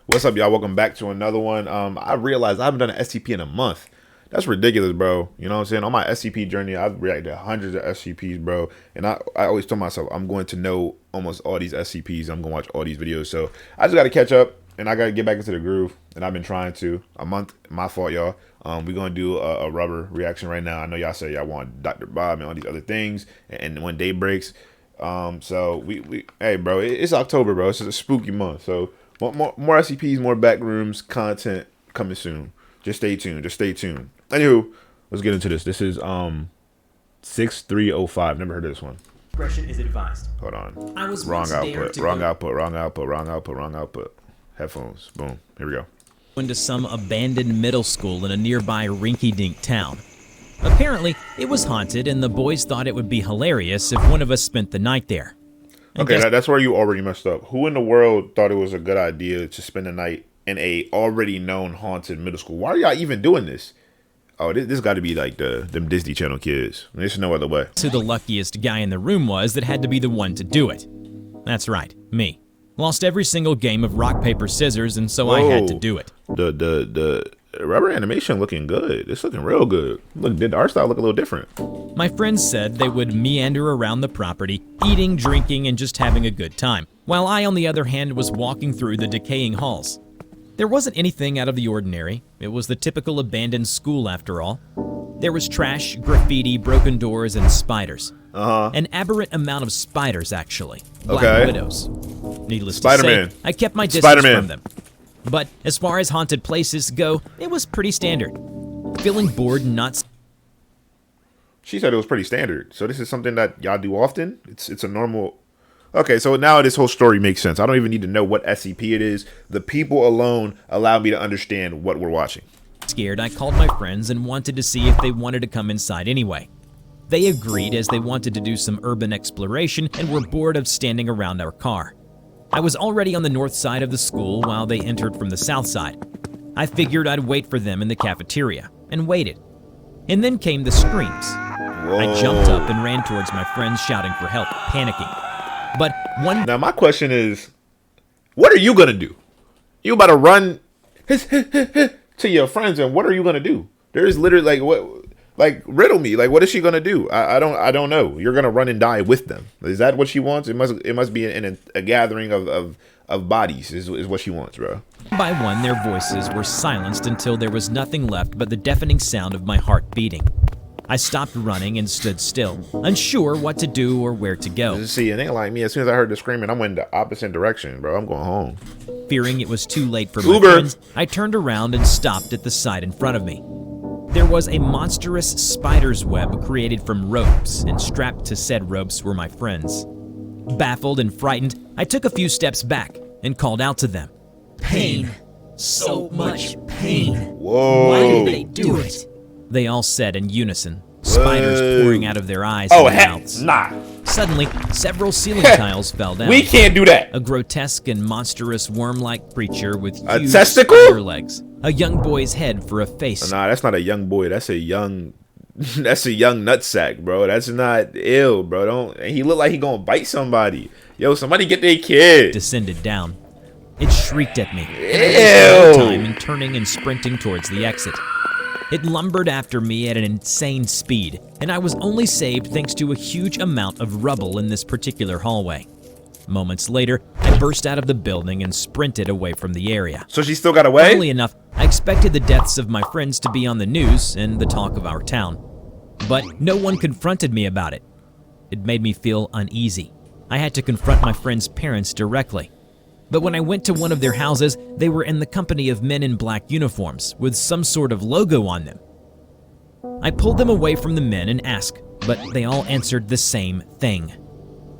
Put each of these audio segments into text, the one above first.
What's up, y'all? Welcome back to another one. I realized I haven't done an SCP in a month. That's ridiculous, bro. You know what I'm saying? On my SCP journey, I've reacted to hundreds of SCPs, bro. And I always told myself I'm going to know almost all these SCPs. I'm going to watch all these videos. So I just got to catch up and I got to get back into the groove. And I've been trying to. A month, my fault, y'all. We're going to do a rubber reaction right now. I know y'all say y'all want Dr. Bob and all these other things. And when day breaks. So hey, bro, it's October, bro. It's a spooky month. So more SCPs, more backrooms content coming soon. Just stay tuned. Just stay tuned. Anywho, let's get into this. This is 6305. Never heard of this one. Discretion is advised. Hold on. I was Wrong output. Wrong output. Wrong output. Wrong output. Wrong output. Headphones. Boom. Here we go. Into some abandoned middle school in a nearby rinky-dink town. Apparently, it was haunted, and the boys thought it would be hilarious if one of us spent the night there. Okay, that's where you already messed up. Who in the world thought it was a good idea to spend the night in a already known haunted middle school? Why are y'all even doing this? Oh, this got to be like them Disney Channel kids. There's no other way. Who the luckiest guy in the room was that had to be the one to do it. That's right, me. Lost every single game of rock, paper, scissors, and so I had to do it. The rubber animation looking good. It's looking real good. Look, did the art style look a little different? My friends said they would meander around the property, eating, drinking, and just having a good time, while I, on the other hand, was walking through the decaying halls. There wasn't anything out of the ordinary. It was the typical abandoned school after all. There was trash, graffiti, broken doors, and spiders. An aberrant amount of spiders, actually. Black widows. Needless to say, I kept my distance from them. But as far as haunted places go, it was pretty standard. Feeling bored and not... She said it was pretty standard. So this is something that y'all do often? It's a normal... Okay, so now this whole story makes sense. I don't even need to know what SCP it is. The people alone allow me to understand what we're watching. Scared, I called my friends and wanted to see if they wanted to come inside anyway. They agreed as they wanted to do some urban exploration and were bored of standing around our car. I was already on the north side of the school while they entered from the south side. I figured I'd wait for them in the cafeteria, and waited. And then came the screams. Whoa. I jumped up and ran towards my friends shouting for help, panicking. But Now my question is, what are you gonna do? You about to run to your friends, and what are you gonna do? There's literally like what? Like, riddle me. Like, what is she gonna do? I don't know. You're gonna run and die with them. Is that what she wants? It must be in a gathering of bodies is what she wants, bro. by one, their voices were silenced until there was nothing left but the deafening sound of my heart beating. I stopped running and stood still, unsure what to do or where to go. See, it ain't like me. As soon as I heard the screaming, I went the opposite direction, bro. I'm going home. Fearing it was too late for my friends, I turned around and stopped at the side in front of me. There was a monstrous spider's web created from ropes, and strapped to said ropes were my friends. Baffled and frightened, I took a few steps back and called out to them. Pain. So much pain. Whoa. Why did they do it? They all said in unison, spiders pouring out of their eyes and mouths. Nah. Suddenly, several ceiling tiles fell down. We can't do that. A grotesque and monstrous worm-like creature with huge testicle? spider legs. A young boy's head for a face. Nah, that's not a young boy. That's a young nutsack, bro. That's not ill, bro. He look like he gonna bite somebody. Yo, somebody get their kid. Descended down. It shrieked at me. Ew. Time in turning and sprinting towards the exit. It lumbered after me at an insane speed, and I was only saved thanks to a huge amount of rubble in this particular hallway. Moments later, I burst out of the building and sprinted away from the area. So she still got away? Funnily enough, I expected the deaths of my friends to be on the news and the talk of our town. But no one confronted me about it. It made me feel uneasy. I had to confront my friends' parents directly. But when I went to one of their houses, they were in the company of men in black uniforms with some sort of logo on them. I pulled them away from the men and asked, but they all answered the same thing.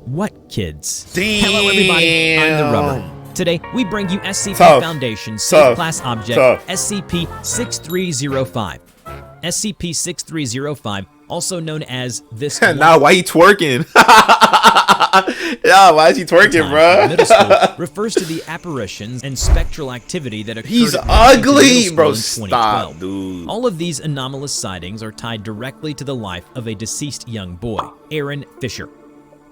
What kids? Damn. Hello everybody, I'm the Rubber. Today, we bring you SCP Foundation's Safe Class Object, SCP-6305. SCP-6305, also known as this... Nah, why he twerking? Yeah, why is he twerking, bro? Middle school refers to the apparitions and spectral activity that occurred. He's at ugly, bro. in Stop, 2012. dude. All of these anomalous sightings are tied directly to the life of a deceased young boy, Aaron Fisher.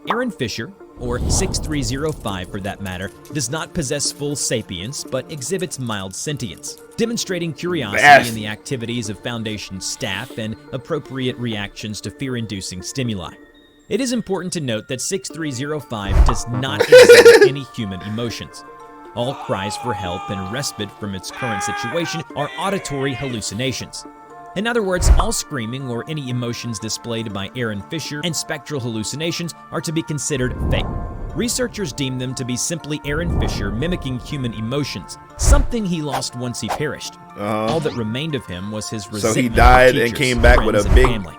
Aaron Fisher, or 6305 for that matter, does not possess full sapience but exhibits mild sentience, demonstrating curiosity in the activities of Foundation staff and appropriate reactions to fear-inducing stimuli. It is important to note that 6305 does not exhibit any human emotions. All cries for help and respite from its current situation are auditory hallucinations. In other words, all screaming or any emotions displayed by Aaron Fisher and spectral hallucinations are to be considered fake. Researchers deem them to be simply Aaron Fisher mimicking human emotions, something he lost once he perished. All that remained of him was his resentment. So he died teachers, and came back with a big family.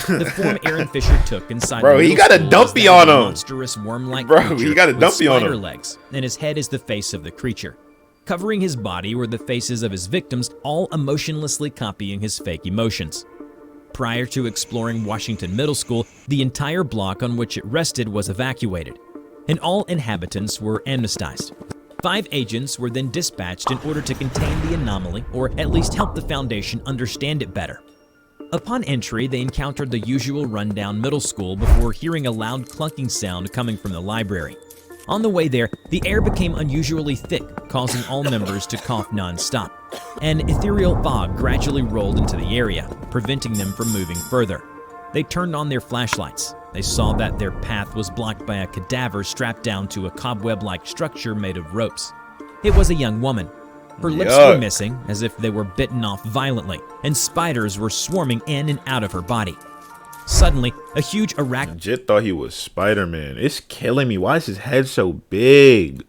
The form Aaron Fisher took inside Bro, the he middle got a school dumpy is that on of a him. monstrous worm-like Bro, creature he got a with dumpy on spider him. legs, and his head is the face of the creature. Covering his body were the faces of his victims, all emotionlessly copying his fake emotions. Prior to exploring Washington Middle School, the entire block on which it rested was evacuated, and all inhabitants were amnestized. 5 agents were then dispatched in order to contain the anomaly, or at least help the Foundation understand it better. Upon entry, they encountered the usual rundown middle school before hearing a loud clunking sound coming from the library. On the way there, the air became unusually thick, causing all members to cough non-stop. An ethereal fog gradually rolled into the area, preventing them from moving further. They turned on their flashlights. They saw that their path was blocked by a cadaver strapped down to a cobweb-like structure made of ropes. It was a young woman. Her lips were missing, as if they were bitten off violently, and spiders were swarming in and out of her body. Suddenly, a huge arachnid Jit thought he was Spider-Man. It's killing me. Why is his head so big?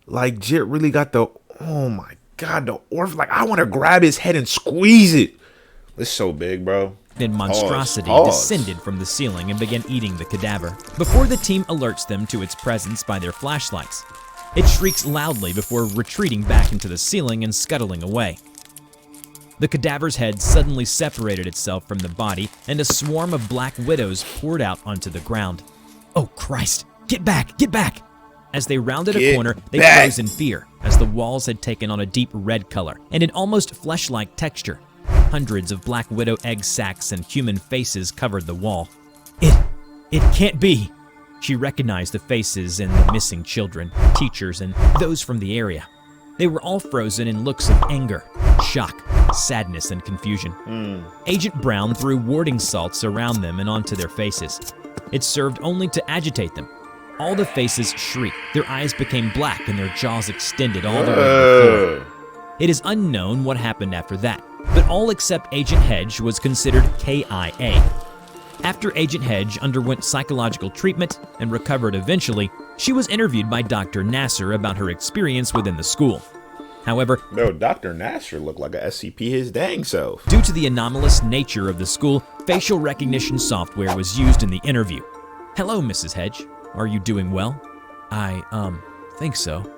Like, Jit really got the... Oh, my God. The orph... Like, I want to grab his head and squeeze it. It's so big, bro. monstrosity Pause. descended from the ceiling and began eating the cadaver, before the team alerts them to its presence by their flashlights. It shrieks loudly before retreating back into the ceiling and scuttling away. The cadaver's head suddenly separated itself from the body, and a swarm of black widows poured out onto the ground. Oh Christ! Get back! Get back! As they rounded a corner, they froze in fear, as the walls had taken on a deep red color and an almost flesh-like texture. Hundreds of black widow egg sacs and human faces covered the wall. It can't be! She recognized the faces and the missing children, teachers, and those from the area. They were all frozen in looks of anger, shock, sadness, and confusion. Agent Brown threw warding salts around them and onto their faces. It served only to agitate them. All the faces shrieked, their eyes became black, and their jaws extended all the way to the floor. It is unknown what happened after that, but all except Agent Hedge was considered KIA. After Agent Hedge underwent psychological treatment and recovered eventually, she was interviewed by Dr. Nasser about her experience within the school. However, Bro, Dr. Nasser looked like a SCP his dang self. due to the anomalous nature of the school, facial recognition software was used in the interview. Hello, Mrs. Hedge. Are you doing well? I think so.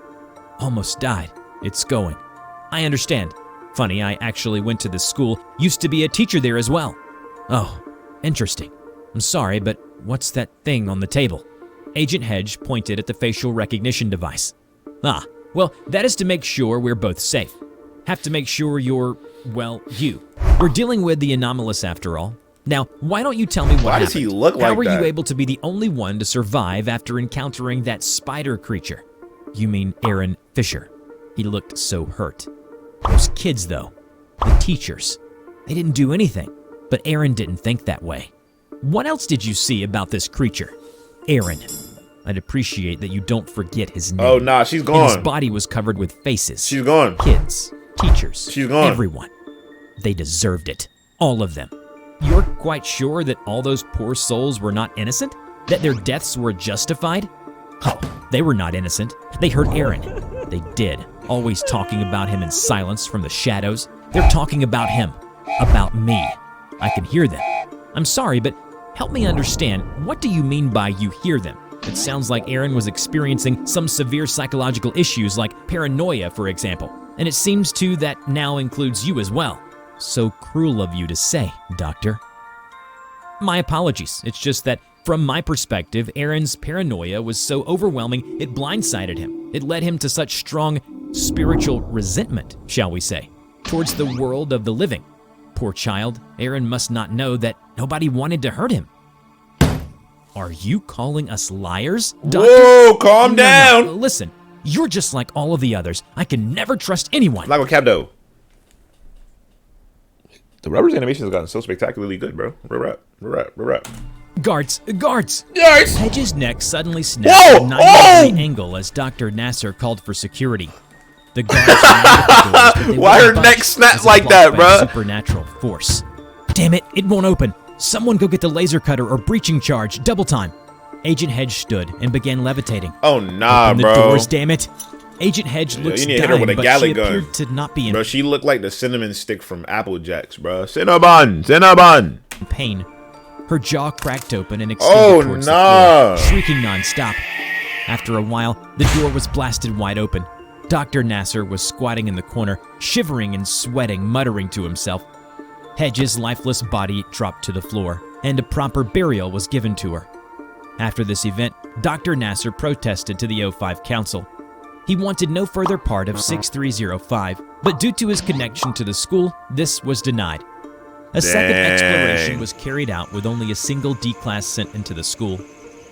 Almost died. It's going. I understand. Funny, I actually went to this school, used to be a teacher there as well. Oh, interesting. I'm sorry, but what's that thing on the table? Agent Hedge pointed at the facial recognition device. Ah, well, that is to make sure we're both safe. Have to make sure you're, well, you. We're dealing with the anomalous after all. Now, why don't you tell me what Why happened? does he look How like were that? you able to be the only one to survive after encountering that spider creature? You mean Aaron Fisher. He looked so hurt. Those kids, though, the teachers, they didn't do anything. But Aaron didn't think that way. What else did you see about this creature? Aaron. I'd appreciate that you don't forget his name. Oh, nah, she's And his gone. body was covered with faces. She's gone. Kids, teachers, She's gone. everyone. They deserved it. All of them. You're quite sure that all those poor souls were not innocent? That their deaths were justified? Oh, they were not innocent. They hurt Aaron. They did. Always talking about him in silence from the shadows. They're talking about him. About me. I can hear them. I'm sorry, but help me understand. What do you mean by you hear them? It sounds like Aaron was experiencing some severe psychological issues like paranoia, for example. And it seems too that now includes you as well. So cruel of you to say, Doctor. My apologies. It's just that from my perspective, Aaron's paranoia was so overwhelming it blindsided him. It led him to such strong spiritual resentment, shall we say, towards the world of the living. Poor child, Aaron must not know that nobody wanted to hurt him. Are you calling us liars? Whoa, calm down. No. Listen, you're just like all of the others. I can never trust anyone. Like with Cap though. The rubber's animation has gotten so spectacularly good, bro. Rap. Guards! Yes! Hedges' neck suddenly snapped at a 90-degree angle as Dr. Nasser called for security. The guards ran at the doors, but they Why wouldn't her budge neck snapped as if like that, blocked by a bruh? supernatural force. Damn it, it won't open. Someone go get the laser cutter or breaching charge. Double time. Agent Hedge stood and began levitating. Oh nah, Open the bro. doors, damn it. Agent Hedge looks you need to hit her dying, with a but Gatling she gun. appeared to not be in Bro, she looked like the cinnamon stick from Apple Jacks, bro. Cinnabon. pain. Her jaw cracked open and extended Oh towards nah. the floor, shrieking nonstop. After a while, the door was blasted wide open. Dr. Nasser was squatting in the corner, shivering and sweating, muttering to himself. Hedge's lifeless body dropped to the floor, and a proper burial was given to her. After this event, Dr. Nasser protested to the 05 Council. He wanted no further part of 6305, but due to his connection to the school, this was denied. A second exploration was carried out with only a single D-class sent into the school.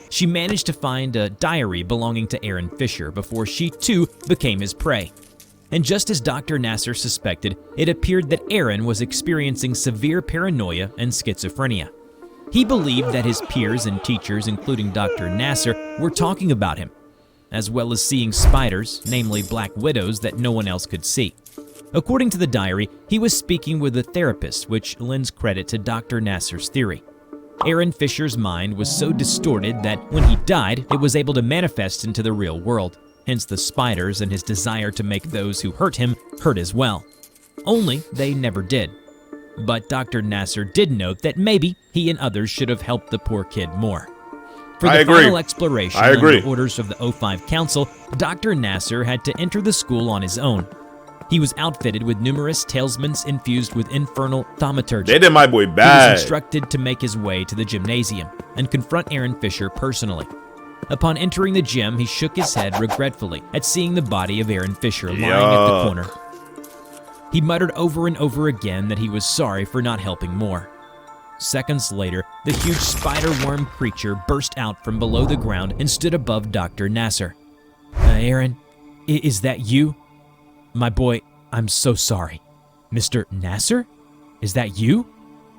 She managed to find a diary belonging to Aaron Fisher before she too became his prey. And just as Dr. Nasser suspected, it appeared that Aaron was experiencing severe paranoia and schizophrenia. He believed that his peers and teachers, including Dr. Nasser, were talking about him, as well as seeing spiders, namely black widows, that no one else could see. According to the diary, he was speaking with a therapist, which lends credit to Dr. Nasser's theory. Aaron Fisher's mind was so distorted that when he died, it was able to manifest into the real world, hence the spiders and his desire to make those who hurt him hurt as well. Only they never did. But Dr. Nasser did note that maybe he and others should have helped the poor kid more. For the final exploration under orders of the 05 Council, Dr. Nasser had to enter the school on his own. He was outfitted with numerous talismans infused with infernal thaumaturgy. They did my boy He bad. was instructed to make his way to the gymnasium and confront Aaron Fisher personally. Upon entering the gym, he shook his head regretfully at seeing the body of Aaron Fisher lying at the corner. He muttered over and over again that he was sorry for not helping more. Seconds later, the huge spider worm creature burst out from below the ground and stood above Dr. Nasser. Aaron, is that you? My boy, I'm so sorry. Mr. Nasser? Is that you?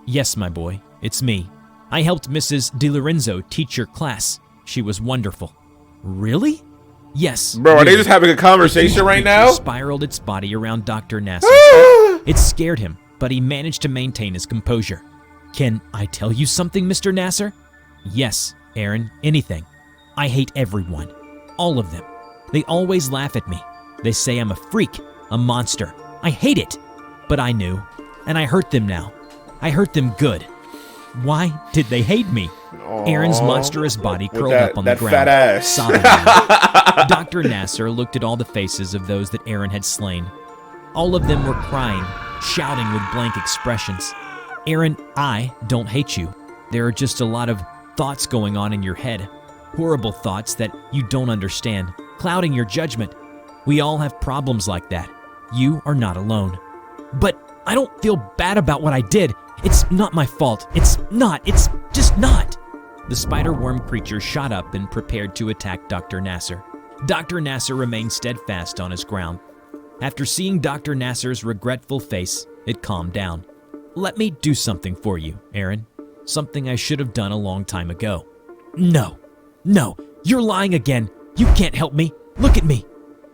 Yes, my boy, it's me. I helped Mrs. DiLorenzo teach your class. She was wonderful. Really? Yes. Bro, are really. they just having a conversation right now? Spiraled its body around Dr. Nasser. It scared him, but he managed to maintain his composure. Can I tell you something, Mr. Nasser? Yes, Aaron, anything. I hate everyone. All of them. They always laugh at me. They say I'm a freak, a monster. I hate it. But I knew, and I hurt them now. I hurt them good. Why did they hate me? Aaron's monstrous body curled up on the ground, fat ass. sobbing. Dr. Nasser looked at all the faces of those that Aaron had slain. All of them were crying, shouting with blank expressions. Aaron, I don't hate you. There are just a lot of thoughts going on in your head. Horrible thoughts that you don't understand, clouding your judgment. We all have problems like that. You are not alone. But I don't feel bad about what I did. It's not my fault. It's just not. The spider worm creature shot up and prepared to attack Dr. Nasser. Dr. Nasser remained steadfast on his ground. After seeing Dr. Nasser's regretful face, it calmed down. Let me do something for you, Aaron. Something I should have done a long time ago. No, you're lying again. You can't help me. Look at me.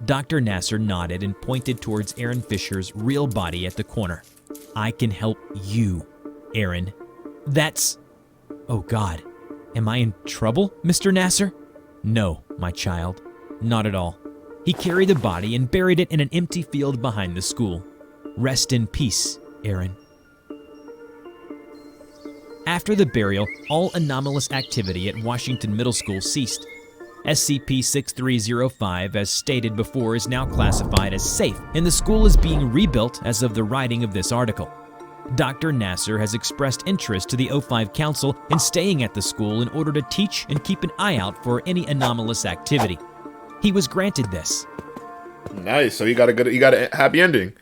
Dr. Nasser nodded and pointed towards Aaron Fisher's real body at the corner. I can help you, Aaron. That's... Oh God, am I in trouble, Mr. Nasser? No, my child, not at all. He carried the body and buried it in an empty field behind the school. Rest in peace, Aaron. After the burial, all anomalous activity at Washington Middle School ceased. SCP-6305, as stated before, is now classified as safe, and the school is being rebuilt as of the writing of this article. Dr. Nasser has expressed interest to the 05 Council in staying at the school in order to teach and keep an eye out for any anomalous activity. He was granted this. Nice. So he got a happy ending.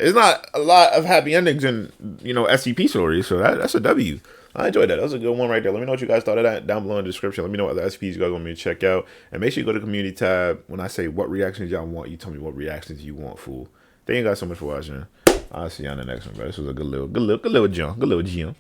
it's not a lot of happy endings in, you know, SCP stories. So that's a W. I enjoyed that. That was a good one right there. Let me know what you guys thought of that down below in the description. Let me know what other SCPs you guys want me to check out. And make sure you go to the community tab. When I say what reactions y'all want, you tell me what reactions you want, fool. Thank you guys so much for watching. I'll see you on the next one, bro. This was a good little gem. Good little gem.